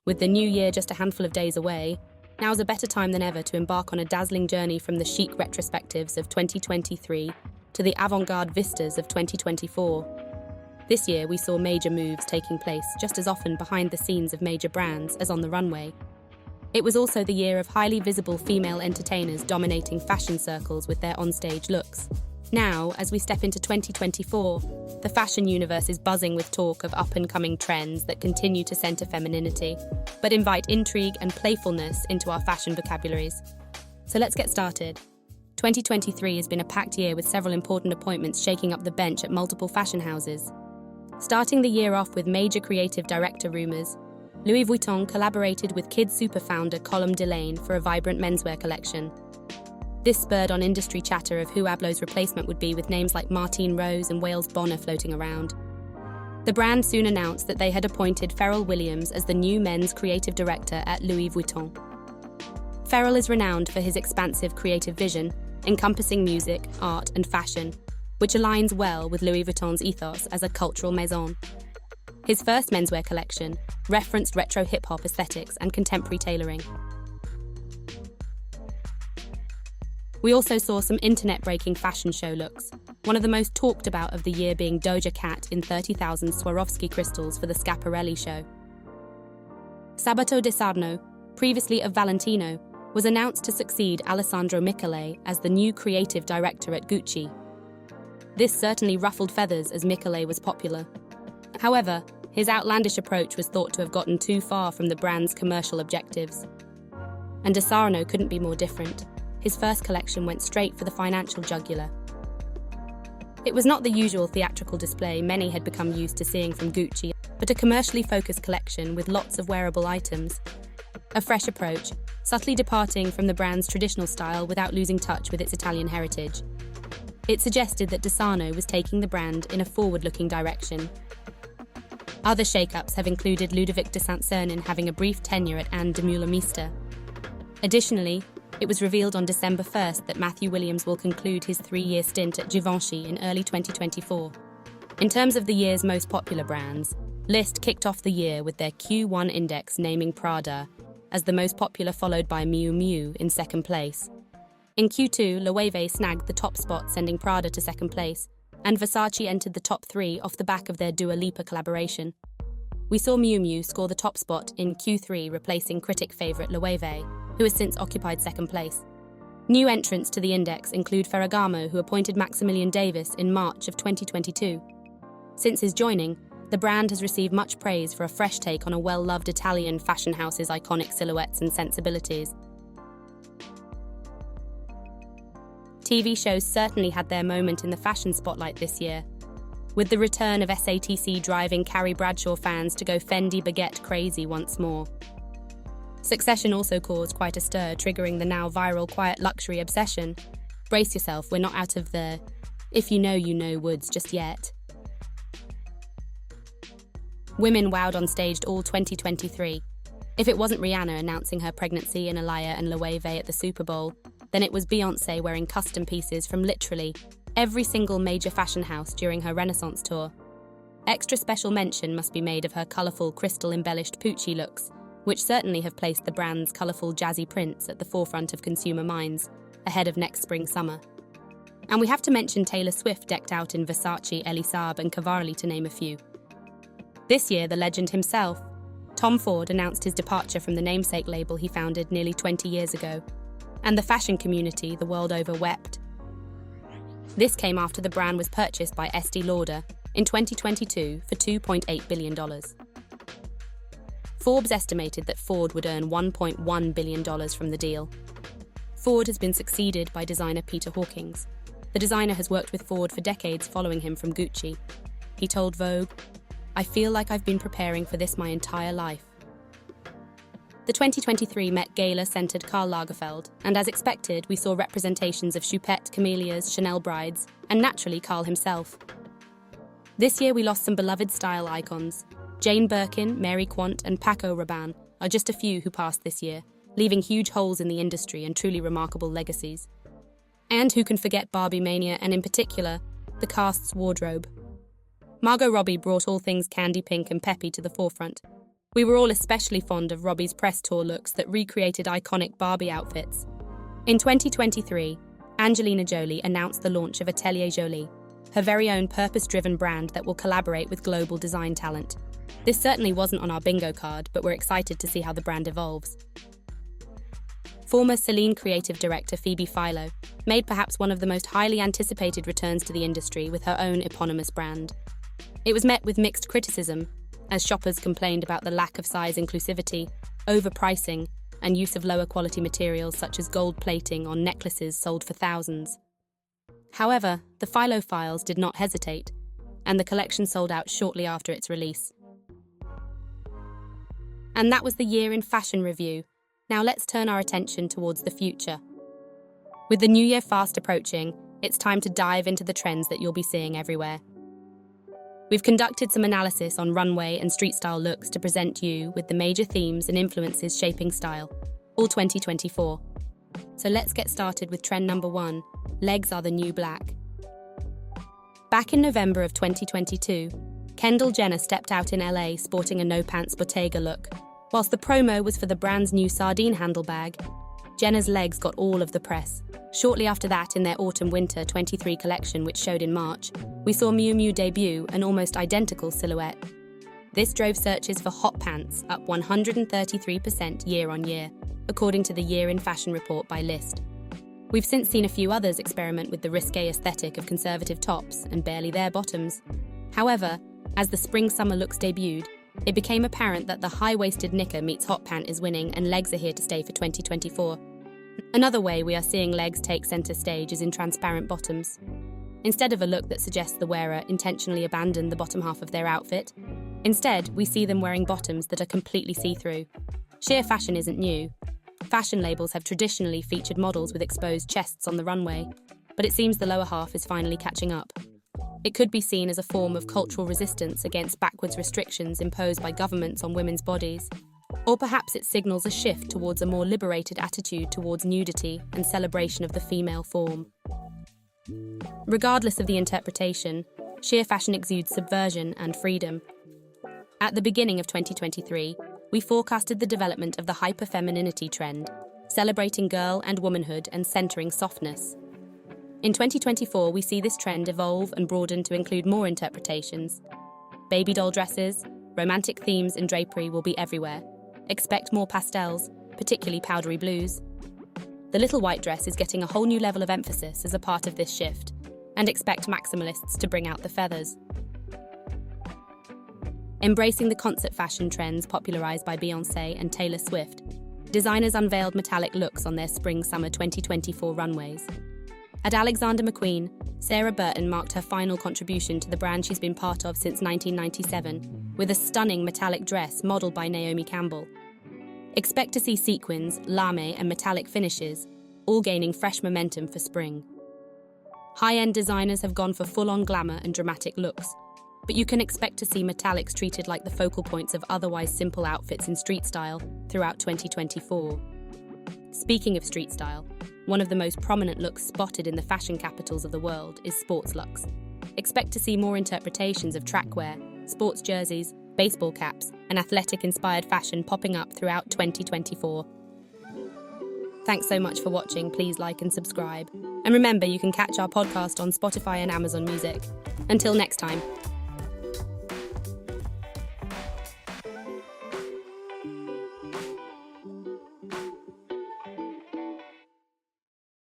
With the new year just a handful of days away, now's a better time than ever to embark on a dazzling journey from the chic retrospectives of 2023 to the avant-garde vistas of 2024. This year, we saw major moves taking place just as often behind the scenes of major brands as on the runway. It was also the year of highly visible female entertainers dominating fashion circles with their onstage looks. Now, as we step into 2024, the fashion universe is buzzing with talk of up-and-coming trends that continue to center femininity, but invite intrigue and playfulness into our fashion vocabularies. So let's get started. 2023 has been a packed year with several important appointments shaking up the bench at multiple fashion houses. Starting the year off with major creative director rumors, Louis Vuitton collaborated with Kid Super founder Colm Delane for a vibrant menswear collection. This spurred on industry chatter of who Hublot's replacement would be, with names like Martine Rose and Wales Bonner floating around. The brand soon announced that they had appointed Pharrell Williams as the new men's creative director at Louis Vuitton. Pharrell is renowned for his expansive creative vision, encompassing music, art, and fashion, which aligns well with Louis Vuitton's ethos as a cultural maison. His first menswear collection referenced retro hip-hop aesthetics and contemporary tailoring. We also saw some internet-breaking fashion show looks, one of the most talked about of the year being Doja Cat in 30,000 Swarovski crystals for the Schiaparelli show. Sabato De Sarno, previously of Valentino, was announced to succeed Alessandro Michele as the new creative director at Gucci. This certainly ruffled feathers as Michele was popular. However, his outlandish approach was thought to have gotten too far from the brand's commercial objectives. And De Sarno couldn't be more different. His first collection went straight for the financial jugular. It was not the usual theatrical display many had become used to seeing from Gucci, but a commercially focused collection with lots of wearable items. A fresh approach, subtly departing from the brand's traditional style without losing touch with its Italian heritage. It suggested that De Sarno was taking the brand in a forward-looking direction. Other shake-ups have included Ludovic de Saint-Cernin having a brief tenure at Anne de Meulemeister. Additionally, it was revealed on December 1st that Matthew Williams will conclude his 3-year stint at Givenchy in early 2024. In terms of the year's most popular brands, Lyst kicked off the year with their Q1 index naming Prada as the most popular, followed by Miu Miu in second place. In Q2, Loewe snagged the top spot, sending Prada to second place, and Versace entered the top 3 off the back of their Dua Lipa collaboration. We saw Miu Miu score the top spot in Q3, replacing critic favourite Loewe, who has since occupied second place. New entrants to the index include Ferragamo, who appointed Maximilian Davis in March of 2022. Since his joining, the brand has received much praise for a fresh take on a well-loved Italian fashion house's iconic silhouettes and sensibilities. TV shows certainly had their moment in the fashion spotlight this year, with the return of SATC driving Carrie Bradshaw fans to go Fendi baguette crazy once more. Succession also caused quite a stir, triggering the now viral quiet luxury obsession. Brace yourself, we're not out of the if you know woods just yet. Women wowed on stage all 2023. If it wasn't Rihanna announcing her pregnancy in Alaya and Loewe at the Super Bowl, then it was Beyoncé wearing custom pieces from literally every single major fashion house during her Renaissance tour. Extra special mention must be made of her colourful crystal-embellished Pucci looks, which certainly have placed the brand's colourful jazzy prints at the forefront of consumer minds ahead of next spring-summer. And we have to mention Taylor Swift decked out in Versace, Elie Saab and Cavalli, to name a few. This year, the legend himself, Tom Ford, announced his departure from the namesake label he founded nearly 20 years ago, and the fashion community the world over wept. This came after the brand was purchased by Estee Lauder in 2022 for $2.8 billion. Forbes estimated that Ford would earn $1.1 billion from the deal. Ford has been succeeded by designer Peter Hawkins. The designer has worked with Ford for decades, following him from Gucci. He told Vogue, "I feel like I've been preparing for this my entire life." The 2023 Met Gala centered Karl Lagerfeld, and as expected, we saw representations of Choupette, Camellias, Chanel brides, and naturally Karl himself. This year we lost some beloved style icons. Jane Birkin, Mary Quant, and Paco Rabanne are just a few who passed this year, leaving huge holes in the industry and truly remarkable legacies. And who can forget Barbie Mania, and in particular, the cast's wardrobe. Margot Robbie brought all things candy pink and peppy to the forefront, We were all especially fond of Robbie's press tour looks that recreated iconic Barbie outfits. In 2023, Angelina Jolie announced the launch of Atelier Jolie, her very own purpose-driven brand that will collaborate with global design talent. This certainly wasn't on our bingo card, but we're excited to see how the brand evolves. Former Celine creative director Phoebe Philo made perhaps one of the most highly anticipated returns to the industry with her own eponymous brand. It was met with mixed criticism, as shoppers complained about the lack of size inclusivity, overpricing, and use of lower quality materials such as gold plating on necklaces sold for thousands. However, the Philo files did not hesitate, and the collection sold out shortly after its release. And that was the year in fashion review. Now let's turn our attention towards the future. With the new year fast approaching, it's time to dive into the trends that you'll be seeing everywhere. We've conducted some analysis on runway and street style looks to present you with the major themes and influences shaping style, all 2024. So let's get started with trend number 1, legs are the new black. Back in November of 2022, Kendall Jenner stepped out in LA sporting a no-pants Bottega look. Whilst the promo was for the brand's new sardine handlebag, Jenner's legs got all of the press. Shortly after that, in their Autumn-Winter 23 collection, which showed in March, we saw Miu Miu debut an almost identical silhouette. This drove searches for hot pants up 133% year-on-year, according to the Year in Fashion report by Lyst. We've since seen a few others experiment with the risque aesthetic of conservative tops and barely there bottoms. However, as the spring-summer looks debuted, it became apparent that the high-waisted knicker meets hot pant is winning and legs are here to stay for 2024. Another way we are seeing legs take centre stage is in transparent bottoms. Instead of a look that suggests the wearer intentionally abandoned the bottom half of their outfit, instead we see them wearing bottoms that are completely see-through. Sheer fashion isn't new. Fashion labels have traditionally featured models with exposed chests on the runway, but it seems the lower half is finally catching up. It could be seen as a form of cultural resistance against backwards restrictions imposed by governments on women's bodies. Or perhaps it signals a shift towards a more liberated attitude towards nudity and celebration of the female form. Regardless of the interpretation, sheer fashion exudes subversion and freedom. At the beginning of 2023, we forecasted the development of the hyper-femininity trend, celebrating girl and womanhood and centering softness. In 2024, we see this trend evolve and broaden to include more interpretations. Baby doll dresses, romantic themes and drapery will be everywhere. Expect more pastels, particularly powdery blues. The little white dress is getting a whole new level of emphasis as a part of this shift, and expect maximalists to bring out the feathers. Embracing the concert fashion trends popularized by Beyoncé and Taylor Swift, designers unveiled metallic looks on their spring-summer 2024 runways. At Alexander McQueen, Sarah Burton marked her final contribution to the brand she's been part of since 1997, with a stunning metallic dress modeled by Naomi Campbell. Expect to see sequins, lame, and metallic finishes, all gaining fresh momentum for spring. High-end designers have gone for full-on glamour and dramatic looks, but you can expect to see metallics treated like the focal points of otherwise simple outfits in street style throughout 2024. Speaking of street style, one of the most prominent looks spotted in the fashion capitals of the world is sports looks. Expect to see more interpretations of trackwear, sports jerseys, baseball caps, and athletic-inspired fashion popping up throughout 2024. Thanks so much for watching. Please like and subscribe. And remember, you can catch our podcast on Spotify and Amazon Music. Until next time.